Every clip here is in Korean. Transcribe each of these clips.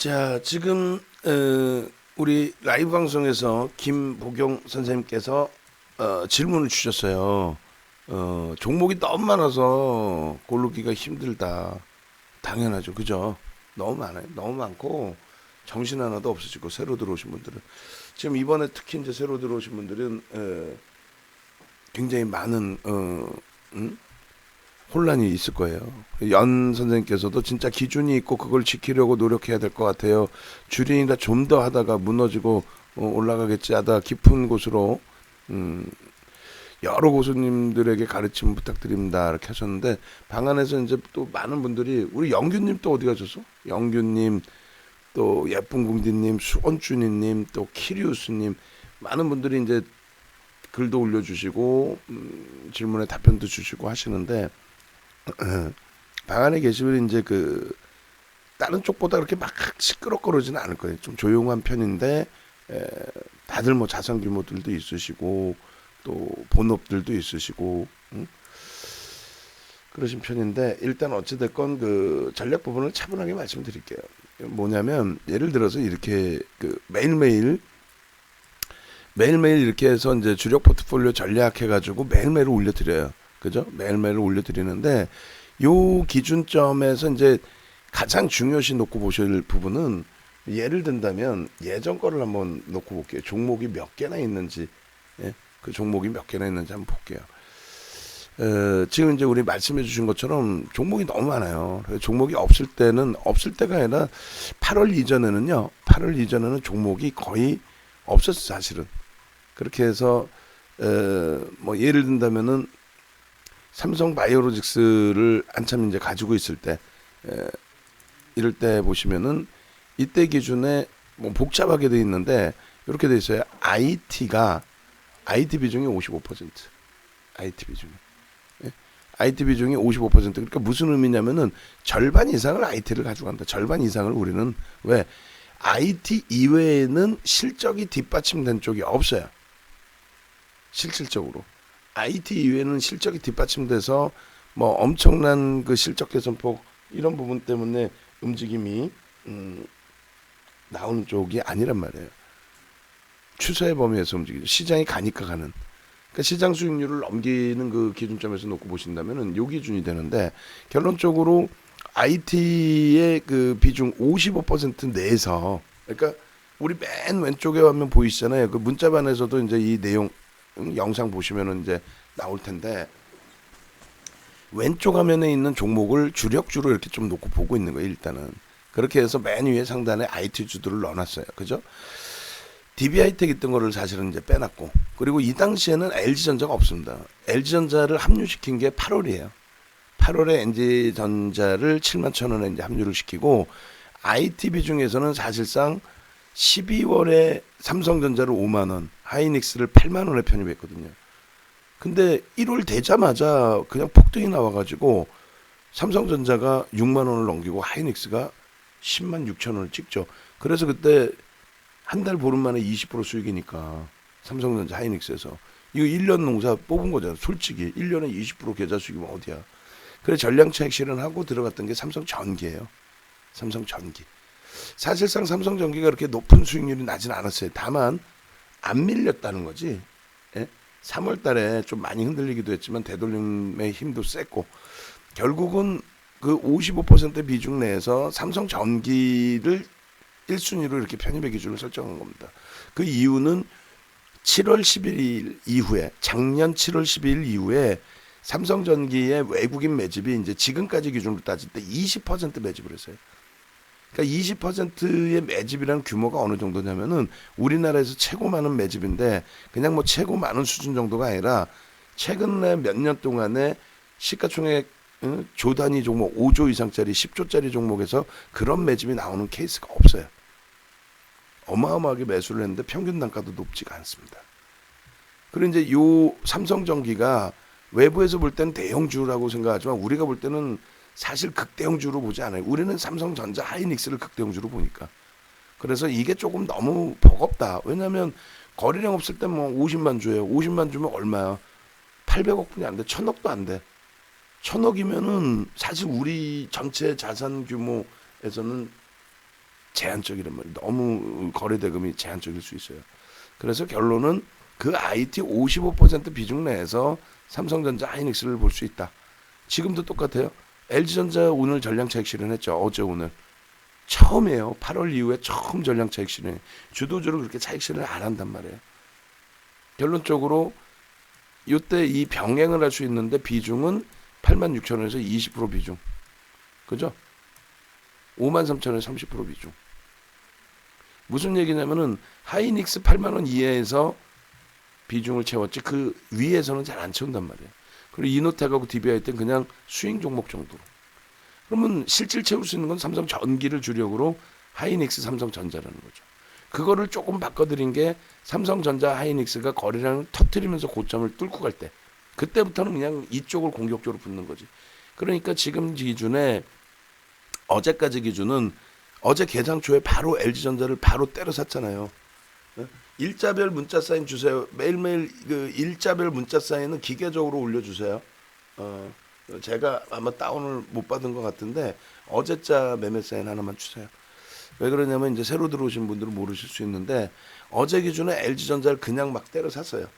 자, 지금 우리 라이브 방송에서 김보경 선생님께서 질문을 주셨어요. 종목이 너무 많아서 고르기가 힘들다. 당연하죠, 그죠? 너무 많아요. 너무 많고 정신 하나도 없으시고 새로 들어오신 분들은 지금 이번에 특히 이제 새로 들어오신 분들은 굉장히 많은 혼란이 있을 거예요. 연 선생님께서도 진짜 기준이 있고 그걸 지키려고 노력해야 될 것 같아요. 주린이라 좀 더 하다가 무너지고 올라가겠지 하다 깊은 곳으로 여러 고수님들에게 가르침 부탁드립니다. 이렇게 하셨는데 방 안에서 이제 또 많은 분들이 우리 영규님 또 어디 가셨어? 영규님 또 예쁜 궁디님, 수원준이님, 또 키리우스님 많은 분들이 이제 글도 올려주시고 질문에 답변도 주시고 하시는데 방 안에 계시면 이제 그 다른 쪽보다 그렇게 막 시끄럽거리지는 않을 거예요. 좀 조용한 편인데 다들 뭐 자산 규모들도 있으시고 또 본업들도 있으시고 그러신 편인데 일단 어찌 됐건 그 전략 부분을 차분하게 말씀드릴게요. 뭐냐면 예를 들어서 이렇게 그 매일매일 이렇게 해서 이제 주력 포트폴리오 전략 해가지고 매일매일 올려드려요. 그죠? 매일매일 올려드리는데 요 기준점에서 이제 가장 중요시 놓고 보실 부분은 예를 든다면 예전 거를 한번 놓고 볼게요. 종목이 몇 개나 있는지, 예? 그 종목이 몇 개나 있는지 한번 볼게요. 지금 이제 우리 말씀해 주신 것처럼 종목이 너무 많아요. 종목이 없을 때가 아니라 8월 이전에는 종목이 거의 없었어, 사실은. 그렇게 해서, 뭐 예를 든다면은 삼성 바이오로직스를 한참 이제 가지고 있을 때, 이럴 때 보시면은 이때 기준에 뭐 복잡하게 돼 있는데 이렇게 돼 있어요. IT 비중이 55%. IT 비중이. 예? IT 비중이 55%. 그러니까 무슨 의미냐면은 절반 이상을 IT를 가져간다. 절반 이상을 우리는 왜 IT 이외에는 실적이 뒷받침된 쪽이 없어요. 실질적으로. IT 이외에는 실적이 뒷받침돼서 뭐 엄청난 그 실적 개선폭 이런 부분 때문에 움직임이 나오는 쪽이 아니란 말이에요. 추세의 범위에서 움직이죠. 시장이 가니까 가는. 그러니까 시장 수익률을 넘기는 그 기준점에서 놓고 보신다면은 요 기준이 되는데 결론적으로 IT의 그 비중 55% 내에서 그러니까 우리 맨 왼쪽에 하면 보이시잖아요. 그 문자반에서도 이제 이 내용 영상 보시면은 이제 나올 텐데 왼쪽 화면에 있는 종목을 주력주로 이렇게 좀 놓고 보고 있는 거예요. 일단은 그렇게 해서 맨 위에 상단에 IT 주들을 넣어놨어요. 그죠? DB하이텍 있던 거를 사실은 이제 빼놨고 그리고 이 당시에는 LG전자가 없습니다. LG전자를 합류시킨 게 8월이에요. 8월에 NG전자를 7만 천 원에 이제 합류를 시키고 IT 비중에서는 사실상 12월에 삼성전자를 5만 원, 하이닉스를 8만 원에 편입했거든요. 근데 1월 되자마자 그냥 폭등이 나와가지고 삼성전자가 6만 원을 넘기고 하이닉스가 10만 6천 원을 찍죠. 그래서 그때 한 달 보름 만에 20% 수익이니까 삼성전자 하이닉스에서 이거 1년 농사 뽑은 거잖아. 솔직히 1년에 20% 계좌 수익이면 어디야. 그래서 전량차익 실현하고 들어갔던 게 삼성전기예요. 삼성전기. 사실상 삼성전기가 그렇게 높은 수익률이 나진 않았어요. 다만 안 밀렸다는 거지. 예? 3월 달에 좀 많이 흔들리기도 했지만 되돌림의 힘도 셌고 결국은 그 55% 비중 내에서 삼성전기를 1순위로 이렇게 편입의 기준을 설정한 겁니다. 그 이유는 7월 11일 이후에 작년 7월 12일 이후에 삼성전기의 외국인 매집이 이제 지금까지 기준으로 따질 때 20% 매집을 했어요. 그러니까 20%의 매집이라는 규모가 어느 정도냐면은 우리나라에서 최고 많은 매집인데 그냥 뭐 최고 많은 수준 정도가 아니라 최근에 몇 년 동안에 시가총액 조 단위 종목 5조 이상짜리 10조짜리 종목에서 그런 매집이 나오는 케이스가 없어요. 어마어마하게 매수를 했는데 평균 단가도 높지가 않습니다. 그리고 이제 요 삼성전기가 외부에서 볼 때는 대형주라고 생각하지만 우리가 볼 때는 사실 극대형주로 보지 않아요. 우리는 삼성전자 하이닉스를 극대형주로 보니까. 그래서 이게 조금 너무 버겁다. 왜냐하면 거래량 없을 때 뭐 50만 주예요. 50만 주면 얼마야? 800억 분이 안 돼. 1000억도 안 돼. 1000억이면은 사실 우리 전체 자산 규모에서는 제한적이란 말이에요. 너무 거래 대금이 제한적일 수 있어요. 그래서 결론은 그 IT 55% 비중 내에서 삼성전자, 하이닉스를 볼 수 있다. 지금도 똑같아요. LG전자 오늘 전량 차익 실현했죠. 어제 오늘. 처음이에요. 8월 이후에 처음 전량 차익 실현. 주도주를 그렇게 차익 실현을 안 한단 말이에요. 결론적으로 이때 이 병행을 할 수 있는데 비중은 86,000원에서 20% 비중. 그죠? 53,000원에 30% 비중. 무슨 얘기냐면은 하이닉스 8만 원 이하에서 비중을 채웠지 그 위에서는 잘 안 채운단 말이에요. 그리고 이노텍하고 DBI 때는 그냥 스윙 종목 정도로. 그러면 실질 채울 수 있는 건 삼성 전기를 주력으로 하이닉스, 삼성전자라는 거죠. 그거를 조금 바꿔드린 게 삼성전자, 하이닉스가 거래량을 터트리면서 고점을 뚫고 갈 때, 그때부터는 그냥 이쪽을 공격적으로 붙는 거지. 그러니까 지금 기준에 어제까지 기준은 어제 개장 초에 바로 LG전자를 바로 때려 샀잖아요. 일자별 문자 사인 주세요. 매일매일 그 일자별 문자 사인은 기계적으로 올려주세요. 제가 아마 다운을 못 받은 것 같은데 어제자 매매 사인 하나만 주세요. 왜 그러냐면 이제 새로 들어오신 분들은 모르실 수 있는데 어제 기준에 LG전자를 그냥 막 때려 샀어요.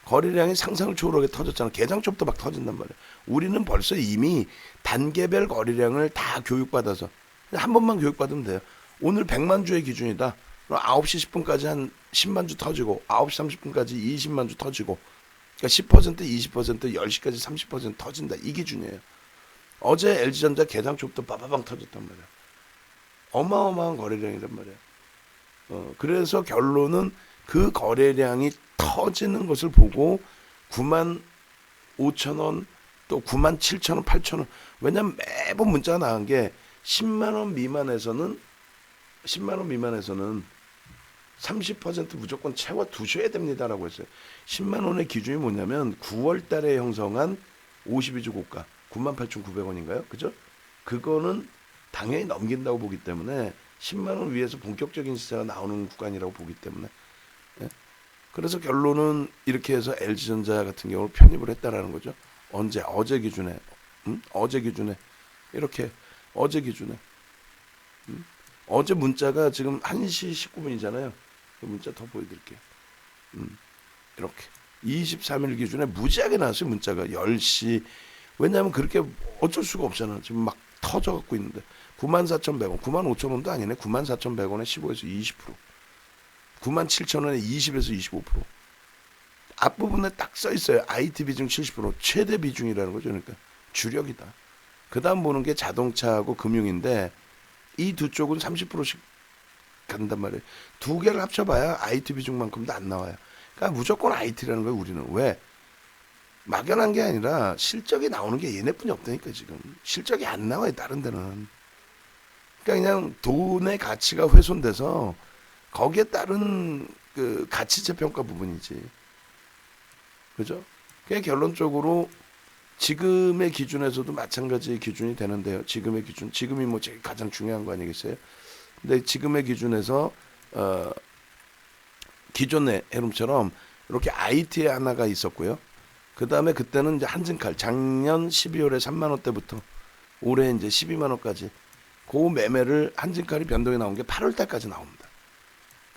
거래량이 상상을 초월하게 터졌잖아. 개장 초부터 막 터진단 말이야. 우리는 벌써 이미 단계별 거래량을 다 교육받아서 한 번만 교육받으면 돼요. 오늘 100만 주의 기준이다. 9시 10분까지 한 10만 주 터지고 9시 30분까지 20만 주 터지고 그러니까 10%, 20%, 10시까지 30% 터진다. 이 기준이에요. 어제 LG전자 개장 초부터 빠바방 터졌단 말이야. 어마어마한 거래량이란 말이야. 그래서 결론은 그 거래량이 터지는 것을 보고 9만 5천 원, 또 9만 7천 원, 8천 원. 왜냐면 매번 문자가 나간 게 10만 원 미만에서는 30% 무조건 채워 두셔야 됩니다라고 했어요. 10만 원의 기준이 뭐냐면 9월 달에 형성한 52주 고가 98,900원인가요? 그죠? 그거는 당연히 넘긴다고 보기 때문에 10만 원 위에서 본격적인 시세가 나오는 구간이라고 보기 때문에 예? 그래서 결론은 이렇게 해서 LG전자 같은 경우를 편입을 했다라는 거죠. 언제? 어제 기준에 어제 기준에 이렇게 어제 기준에 어제 문자가 지금 1시 19분이잖아요. 그 문자 더 보여드릴게요. 이렇게 23일 기준에 무지하게 나왔어요. 문자가 10시. 왜냐하면 그렇게 어쩔 수가 없잖아. 지금 막 터져갖고 있는데 94,100원, 95,000원도 아니네. 94,100원에 15에서 20%, 97,000원에 20에서 25%. 앞부분에 딱 써 있어요. IT 비중 70%, 최대 비중이라는 거죠. 그러니까 주력이다. 그 다음 보는 게 자동차하고 금융인데 이 두 쪽은 30%씩 간단 말이에요. 두 개를 합쳐봐야 IT 비중만큼도 안 나와요. 그러니까 무조건 IT라는 거예요. 우리는 왜? 막연한 게 아니라 실적이 나오는 게 얘네뿐이 없다니까. 지금 실적이 안 나와요. 다른 데는. 그러니까 그냥 돈의 가치가 훼손돼서 거기에 따른 그 가치체 평가 부분이지. 그죠? 그냥 결론적으로 지금의 기준에서도 마찬가지 기준이 되는데요. 지금의 기준, 지금이 뭐 제일 가장 중요한 거 아니겠어요? 근데 지금의 기준에서 기존의 해름처럼 이렇게 IT에 하나가 있었고요. 그 다음에 그때는 이제 한진칼 작년 12월에 3만 원대부터 올해 이제 12만 원까지 그 매매를 한진칼이 변동이 나온 게 8월 달까지 나옵니다.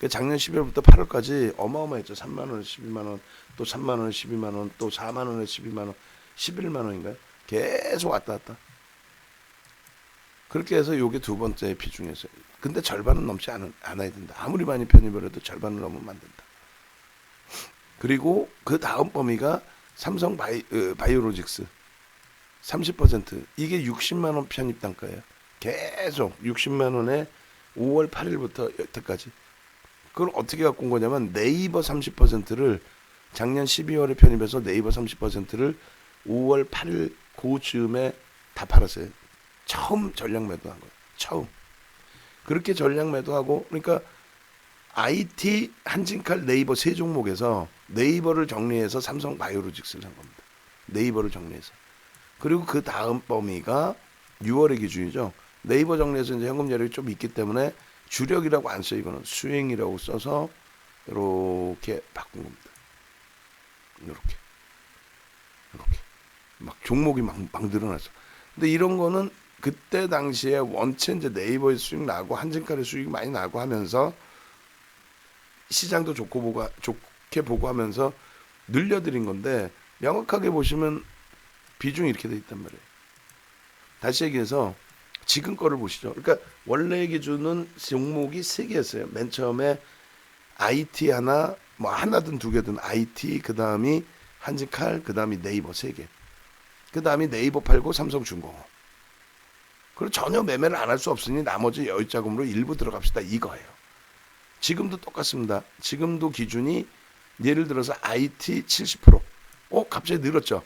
그 작년 12월부터 8월까지 어마어마했죠. 3만 원, 12만 원, 또 3만 원, 12만 원, 또 4만 원에 12만 원, 11만 원인가요? 계속 왔다 갔다. 그렇게 해서 요게 두 번째 비중이었어요. 근데 절반은 넘지 않아야 된다. 아무리 많이 편입을 해도 절반을 넘으면 안 된다. 그리고 그 다음 범위가 삼성 바이오로직스 30%. 이게 60만 원 편입 단가예요. 계속 60만 원에 5월 8일부터 여태까지. 그걸 어떻게 갖고 온 거냐면 네이버 30%를 작년 12월에 편입해서 네이버 30%를 5월 8일 그쯤에 다 팔았어요. 처음 전략 매도한 거예요. 처음. 그렇게 전략 매도하고 그러니까 IT, 한진칼, 네이버 세 종목에서 네이버를 정리해서 삼성 바이오로직스를 한 겁니다. 네이버를 정리해서. 그리고 그 다음 범위가 6월의 기준이죠. 네이버 정리해서 이제 현금 여력이 좀 있기 때문에 주력이라고 안 써. 이거는 수행이라고 써서 이렇게 바꾼 겁니다. 이렇게 막 종목이 막 늘어났어. 근데 이런 거는 그때 당시에 원체 이제 네이버의 수익 나고 한진칼의 수익이 많이 나고 하면서 시장도 좋게 보고 하면서 늘려드린 건데, 명확하게 보시면 비중이 이렇게 돼 있단 말이에요. 다시 얘기해서 지금 거를 보시죠. 그러니까 원래 기준은 종목이 3개였어요. 맨 처음에 IT 하나, 뭐 하나든 2개든 IT, 그 다음이 한진칼, 그 다음이 네이버 3개. 그 다음이 네이버 팔고 삼성중공업. 그리고 전혀 매매를 안 할 수 없으니 나머지 여유자금으로 일부 들어갑시다, 이거예요. 지금도 똑같습니다. 지금도 기준이 예를 들어서 IT 70%. 갑자기 늘었죠.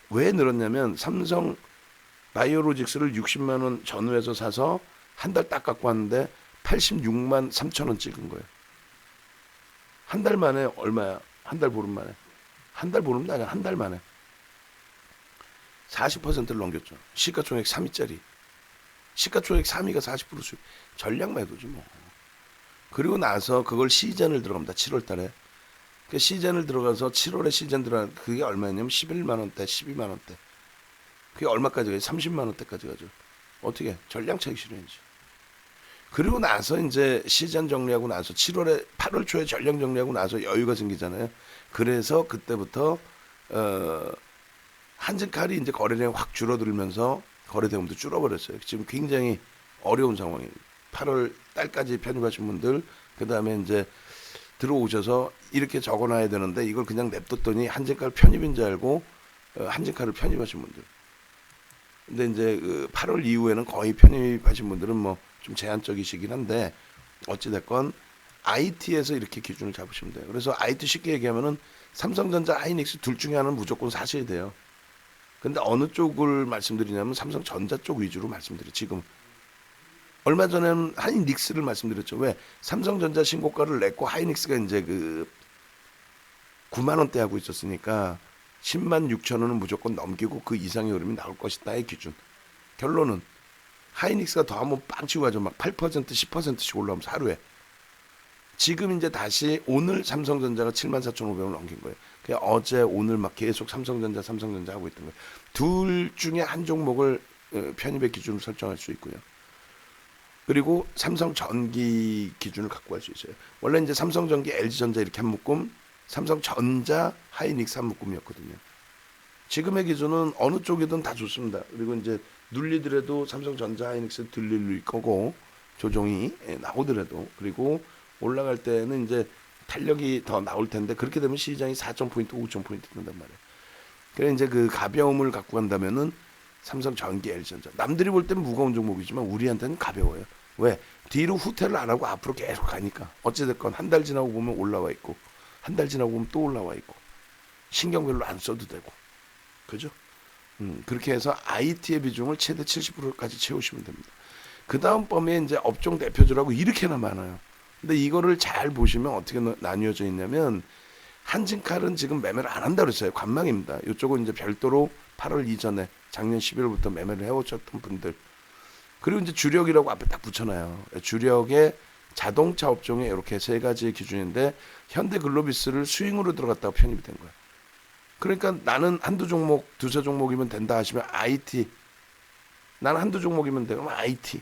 왜 늘었냐면 삼성 바이오로직스를 60만 원 전후에서 사서 한 달 딱 갖고 왔는데 86만 3천 원 찍은 거예요. 한 달 만에 얼마야? 한 달 보름 만에. 한 달 보름도 아니야. 한 달 만에. 40%를 넘겼죠. 시가총액 3위짜리. 시가총액 3위가 40% 수익. 전략 매도지 뭐. 그리고 나서 그걸 시즌을 들어갑니다. 7월 달에. 그 시즌을 들어가서 7월에 시즌 들어가, 그게 얼마였냐면 11만 원대, 12만 원대. 그게 얼마까지 가요? 30만 원대까지 가죠. 어떻게? 전량 차익 실현이지. 그리고 나서 이제 시즌 정리하고 나서 8월 초에 전량 정리하고 나서 여유가 생기잖아요. 그래서 그때부터 한진칼이 이제 거래량이 확 줄어들면서 거래 대금도 줄어버렸어요. 지금 굉장히 어려운 상황입니다. 8월 달까지 편입하신 분들, 그 다음에 이제 들어오셔서 이렇게 적어놔야 되는데 이걸 그냥 냅뒀더니 한진칼 편입인 줄 알고 한진칼을 편입하신 분들. 근데 이제 그 8월 이후에는 거의 편입하신 분들은 뭐 좀 제한적이시긴 한데, 어찌됐건 IT에서 이렇게 기준을 잡으시면 돼요. 그래서 IT 쉽게 얘기하면은 삼성전자, 하이닉스 둘 중에 하나는 무조건 사셔야 돼요. 근데 어느 쪽을 말씀드리냐면 삼성전자 쪽 위주로 말씀드려요. 지금 얼마 전에는 하이닉스를 말씀드렸죠. 왜? 삼성전자 신고가를 냈고 하이닉스가 이제 그 9만 원대 하고 있었으니까 10만 6천 원은 무조건 넘기고 그 이상의 흐름이 나올 것이다의 기준. 결론은 하이닉스가 더 한번 빵 치고 가죠. 막 8%, 10%씩 올라오면서 하루에. 지금 이제 다시 오늘 삼성전자가 74,500원 넘긴 거예요. 그냥 어제 오늘 막 계속 삼성전자 하고 있던 거예요. 둘 중에 한 종목을 편입의 기준으로 설정할 수 있고요. 그리고 삼성전기 기준을 갖고 갈 수 있어요. 원래 이제 삼성전기, LG전자 이렇게 한 묶음, 삼성전자, 하이닉스 한 묶음이었거든요. 지금의 기준은 어느 쪽이든 다 좋습니다. 그리고 이제 눌리더라도 삼성전자, 하이닉스 들릴 거고, 조정이 나오더라도. 그리고 올라갈 때는 이제 탄력이 더 나올 텐데, 그렇게 되면 시장이 4.포인트, 5.포인트 된단 말이에요. 그래 이제 그 가벼움을 갖고 간다면은 삼성전기, LG전자. 남들이 볼 때는 무거운 종목이지만 우리한테는 가벼워요. 왜? 뒤로 후퇴를 안 하고 앞으로 계속 가니까. 어찌됐건 한 달 지나고 보면 올라와 있고, 한 달 지나고 보면 또 올라와 있고, 신경 별로 안 써도 되고. 그죠? 그렇게 해서 IT의 비중을 최대 70%까지 채우시면 됩니다. 그 다음 범위에 이제 업종 대표주라고 이렇게나 많아요. 근데 이거를 잘 보시면 어떻게 나뉘어져 있냐면, 한진칼은 지금 매매를 안 한다 그랬어요. 관망입니다. 이쪽은 이제 별도로 8월 이전에 작년 11월부터 매매를 해오셨던 분들. 그리고 이제 주력이라고 앞에 딱 붙여놔요. 주력의 자동차 업종에 이렇게 3가지의 기준인데, 현대글로비스를 스윙으로 들어갔다가 편입이 된 거예요. 그러니까 나는 한두 종목, 두세 종목이면 된다 하시면 IT. 나는 한두 종목이면 돼. 그럼 IT.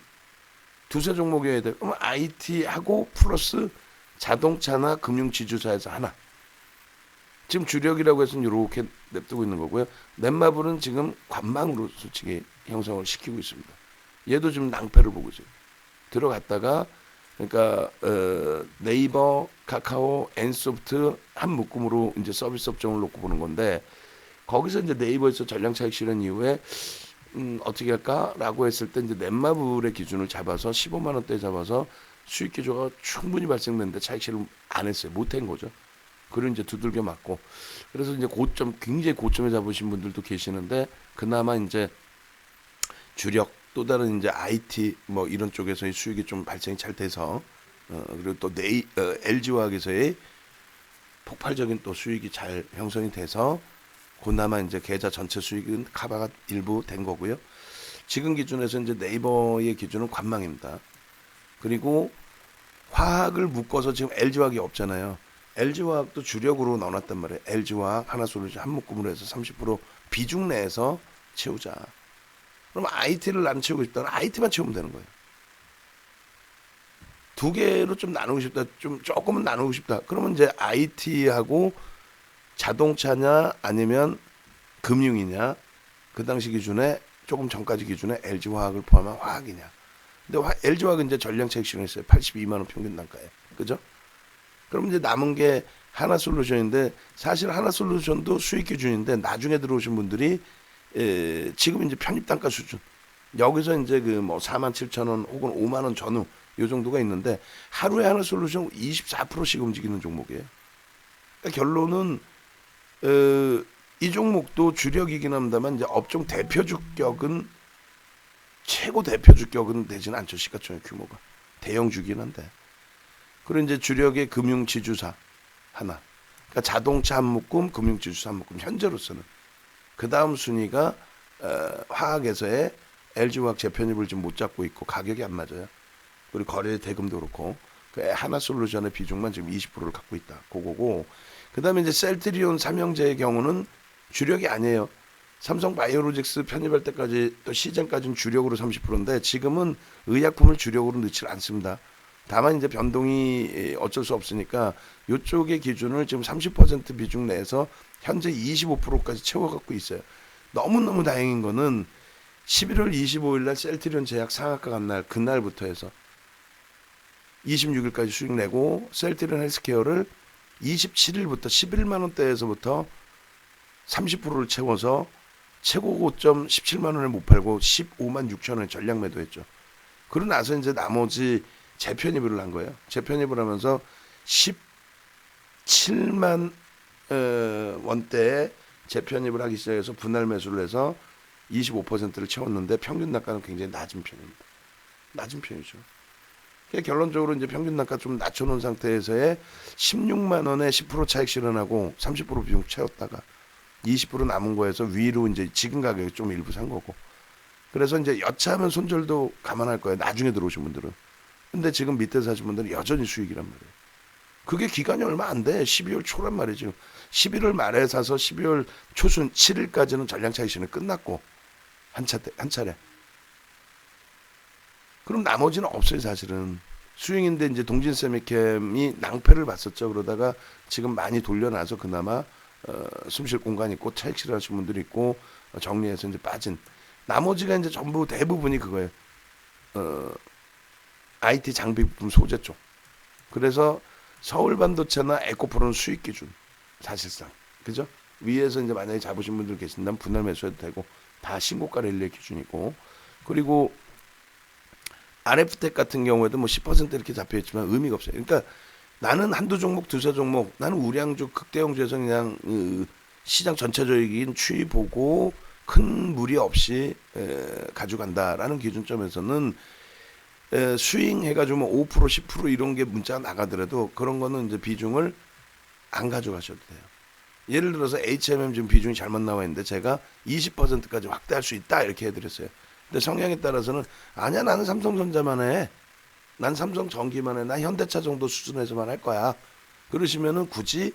두세 종목이어야 돼. 그럼 IT하고 플러스 자동차나 금융지주사에서 하나. 지금 주력이라고 해서 이렇게 냅두고 있는 거고요. 넷마블은 지금 관망으로 솔직히 형성을 시키고 있습니다. 얘도 지금 낭패를 보고 있어요. 들어갔다가 그러니까 네이버, 카카오, 엔소프트 한 묶음으로 이제 서비스 업종을 놓고 보는 건데, 거기서 이제 네이버에서 전량 차익 실현 이후에 어떻게 할까라고 했을 때 이제 넷마블의 기준을 잡아서 15만 원대 잡아서 수익 기조가 충분히 발생됐는데 차익 실현 안 했어요. 못한 거죠. 그리고 이제 두들겨 맞고, 그래서 이제 굉장히 고점에 잡으신 분들도 계시는데, 그나마 이제 주력 또 다른 이제 IT 뭐 이런 쪽에서의 수익이 좀 발생이 잘 돼서, 그리고 또 LG화학에서의 폭발적인 또 수익이 잘 형성이 돼서 그나마 이제 계좌 전체 수익은 커버가 일부 된 거고요. 지금 기준에서 이제 네이버의 기준은 관망입니다. 그리고 화학을 묶어서 지금 LG화학이 없잖아요. LG화학도 주력으로 넣어놨단 말이에요. LG화학, 하나솔루션 한 묶음으로 해서 30% 비중 내에서 채우자. 그럼 IT를 안 채우고 싶다. IT만 채우면 되는 거예요. 두 개로 좀 나누고 싶다. 좀 조금은 나누고 싶다. 그러면 이제 IT하고 자동차냐 아니면 금융이냐, 그 당시 기준에 조금 전까지 기준에 LG화학을 포함한 화학이냐. 근데 LG화학은 이제 전량차익 실현했어요. 82만 원 평균 단가에. 그죠? 그럼 이제 남은 게 하나솔루션인데, 사실 하나솔루션도 수익 기준인데 나중에 들어오신 분들이 지금 이제 편입 단가 수준, 여기서 이제 그 뭐 47,000원 혹은 5만 원 전후 요 정도가 있는데, 하루에 하나솔루션 24%씩 움직이는 종목이에요. 그러니까 결론은 이 종목도 주력이긴 합니다만 이제 업종 대표 주격은, 최고 대표 주격은 되지는 않죠. 시가총액 규모가 대형 주긴 한데. 그리고 이제 주력의 금융 지주사 하나, 그러니까 자동차 한 묶음, 금융 지주사 한 묶음, 현재로서는. 그 다음 순위가 화학에서의 LG화학 재편입을 좀 못 잡고 있고 가격이 안 맞아요. 그리고 거래 대금도 그렇고, 그 하나솔루션의 비중만 지금 20%를 갖고 있다. 그거고. 그 다음에 이제 셀트리온 삼형제의 경우는 주력이 아니에요. 삼성바이오로직스 편입할 때까지 또 시즌까지는 주력으로 30%인데 지금은 의약품을 주력으로 넣지 않습니다. 다만 이제 변동이 어쩔 수 없으니까 이쪽의 기준을 지금 30% 비중 내에서 현재 25%까지 채워갖고 있어요. 너무너무 다행인 거는 11월 25일 날 셀트리온 제약 상한가 간 날, 그날부터 해서 26일까지 수익 내고, 셀트리온 헬스케어를 27일부터 11만 원대에서부터 30%를 채워서 최고 고점 17만 원에 못 팔고 15만 6천 원에 전량 매도했죠. 그러고 나서 이제 나머지 재편입을 한 거예요. 재편입을 하면서 17만 원대에 재편입을 하기 시작해서 분할 매수를 해서 25%를 채웠는데 평균 단가는 굉장히 낮은 편입니다. 낮은 편이죠. 그러니까 결론적으로 이제 평균 단가 좀 낮춰놓은 상태에서의 16만 원에 10% 차익 실현하고 30% 비중 채웠다가 20% 남은 거에서 위로 이제 지금 가격에 좀 일부 산 거고. 그래서 이제 여차하면 손절도 감안할 거예요. 나중에 들어오신 분들은. 근데 지금 밑에 사신 분들은 여전히 수익이란 말이에요. 그게 기간이 얼마 안 돼. 12월 초란 말이죠. 11월 말에 사서 12월 초순 7일까지는 전량 차익 실현 끝났고, 한 차례. 그럼 나머지는 없어요, 사실은. 수익인데 이제 동진세미캠이 낭패를 봤었죠. 그러다가 지금 많이 돌려놔서 그나마 숨쉴 공간이 있고 차익 실현하신 분들이 있고 정리해서 이제 빠진. 나머지가 이제 전부 대부분이 그거예요. IT 장비 부품 소재 쪽. 그래서 서울반도체나 에코프로는 수익 기준, 사실상. 그죠? 위에서 이제 만약에 잡으신 분들 계신다면 분할 매수해도 되고, 다 신고가 랠리의 기준이고. 그리고 RF텍 같은 경우에도 뭐 10% 이렇게 잡혀 있지만 의미가 없어요. 그러니까 나는 한두 종목, 두세 종목, 나는 우량주, 극대형주에서 그냥 시장 전체적인 추이 보고 큰 무리 없이 가져간다라는 기준점에서는 스윙 해가지고 뭐 5%, 10% 이런 게 문자가 나가더라도 그런 거는 이제 비중을 안 가져가셔도 돼요. 예를 들어서 HMM 지금 비중이 잘못 나와 있는데 제가 20%까지 확대할 수 있다 이렇게 해드렸어요. 근데 성향에 따라서는 아니야, 나는 삼성전자만 해, 난 삼성전기만 해, 난 현대차 정도 수준에서만 할 거야, 그러시면은 굳이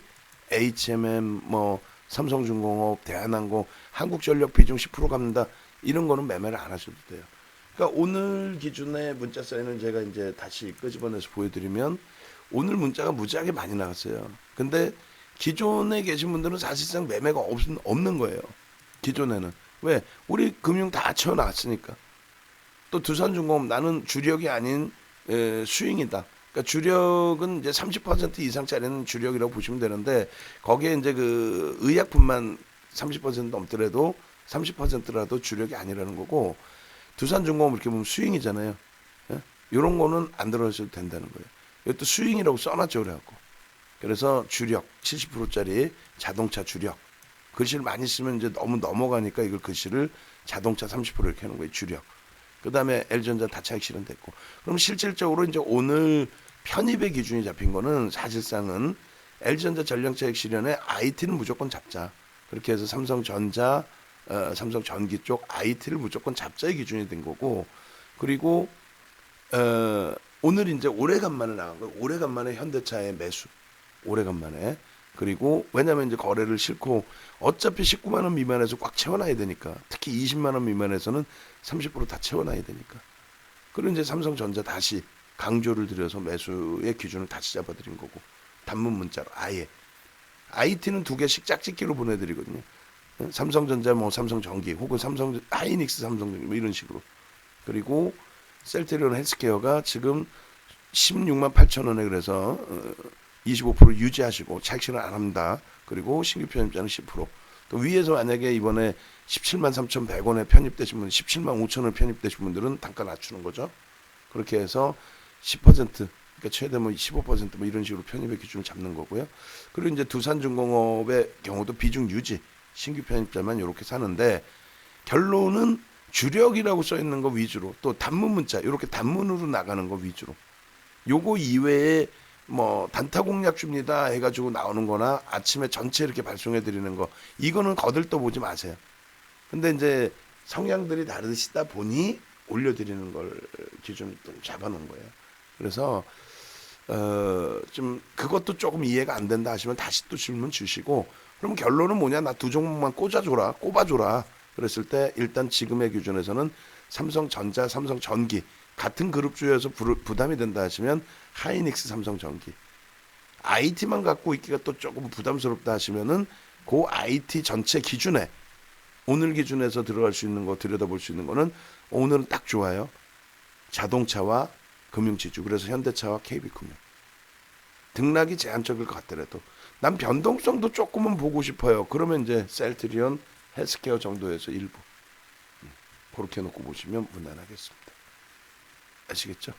HMM 뭐 삼성중공업, 대한항공, 한국전력 비중 10% 갑니다 이런 거는 매매를 안 하셔도 돼요. 그러니까 오늘 기준의 문자 사인은 제가 이제 다시 끄집어내서 보여드리면 오늘 문자가 무지하게 많이 나갔어요. 근데 기존에 계신 분들은 사실상 매매가 없는 거예요. 기존에는. 왜? 우리 금융 다 채워놨으니까. 또 두산중공업, 나는 주력이 아닌 스윙이다. 그러니까 주력은 이제 30% 이상짜리는 주력이라고 보시면 되는데, 거기에 이제 그 의약품만 30% 넘더라도 30%라도 주력이 아니라는 거고, 두산중공업 이렇게 보면 스윙이잖아요. 예? 이런 거는 안 들어가셔도 된다는 거예요. 이것도 스윙이라고 써놨죠, 그래갖고. 그래서 주력 70%짜리 자동차 주력. 글씨를 많이 쓰면 이제 너무 넘어가니까 이걸 글씨를 자동차 30% 이렇게 하는 거예요, 주력. 그 다음에 L전자 다 차익 실현됐고. 그럼 실질적으로 이제 오늘 편입의 기준이 잡힌 거는 사실상은 L전자 전량 차익 실현에 IT는 무조건 잡자. 그렇게 해서 삼성전자, 삼성전기 쪽 IT를 무조건 잡자의 기준이 된 거고. 그리고 오늘 이제 오래간만에 나간 거예요. 오래간만에 현대차의 매수. 오래간만에 그리고 왜냐하면 이제 거래를 싫고 어차피 19만 원 미만에서 꽉 채워놔야 되니까, 특히 20만 원 미만에서는 30%다 채워놔야 되니까. 그리고 이제 삼성전자 다시 강조를 들여서 매수의 기준을 다시 잡아드린 거고, 단문 문자로 아예 IT는 2개씩 짝짓기로 보내드리거든요. 삼성전자 뭐 삼성전기 혹은 삼성 하이닉스 삼성전기 뭐 이런 식으로. 그리고 셀트리온 헬스케어가 지금 16만 8천 원에 그래서 25% 유지하시고 착실은 안 합니다. 그리고 신규 편입자는 10%. 또 위에서 만약에 이번에 17만 3,100원에 편입되신 분, 17만 5천 원 편입되신 분들은 단가 낮추는 거죠. 그렇게 해서 10%, 그러니까 최대 뭐 15%뭐 이런 식으로 편입의 기준을 잡는 거고요. 그리고 이제 두산중공업의 경우도 비중 유지, 신규 편입자만 이렇게 사는데, 결론은 주력이라고 써 있는 거 위주로, 또 단문 문자 이렇게 단문으로 나가는 거 위주로. 요거 이외에 뭐 단타 공략 줍니다 해가지고 나오는 거나 아침에 전체 이렇게 발송해 드리는 거, 이거는 거들떠 보지 마세요. 근데 이제 성향들이 다르시다 보니 올려드리는 걸 기준을 좀 잡아놓은 거예요. 그래서 좀 그것도 조금 이해가 안 된다 하시면 다시 또 질문 주시고, 그럼 결론은 뭐냐, 나 2종목만 꼽아줘라. 그랬을 때 일단 지금의 기준에서는 삼성전자, 삼성전기 같은 그룹주에서 부담이 된다 하시면 하이닉스 삼성전기, IT만 갖고 있기가 또 조금 부담스럽다 하시면은 그 IT 전체 기준에, 오늘 기준에서 들어갈 수 있는 거, 들여다볼 수 있는 거는 오늘은 딱 좋아요. 자동차와 금융지주. 그래서 현대차와 KB금융. 등락이 제한적일 것 같더라도 난 변동성도 조금은 보고 싶어요. 그러면 이제 셀트리온, 헬스케어 정도에서 일부 그렇게 놓고 보시면 무난하겠습니다. 아시겠죠?